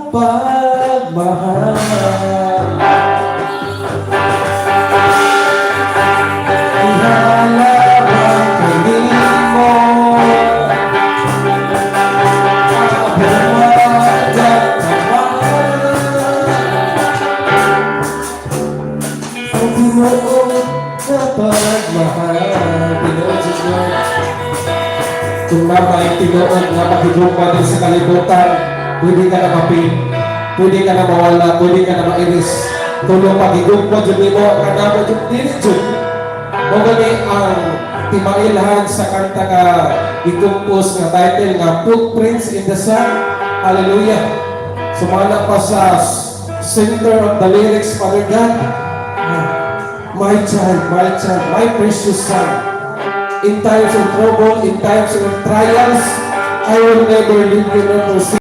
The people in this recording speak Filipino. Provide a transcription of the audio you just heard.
pagmahal. Ihalabang kanimo abuhat at kamay. Ang tinuod na pagmahal. Tinuod sa Lord. Kung may tinuod na makigumpa din sa kalibutan, pwede ka na mapin, pwede ka na mawala, pwede ka na mainis. Tulong pagigumpa dyan mo, kanamo dyan din dyan. Magani ang timailhan sa kanta nga itumpos nga title nga Footprints in the Sun. Hallelujah. Sumala pa sa center of the lyrics, Father God. My child, my precious son. In times of trouble, in times of trials, I will never leave you nor forsake.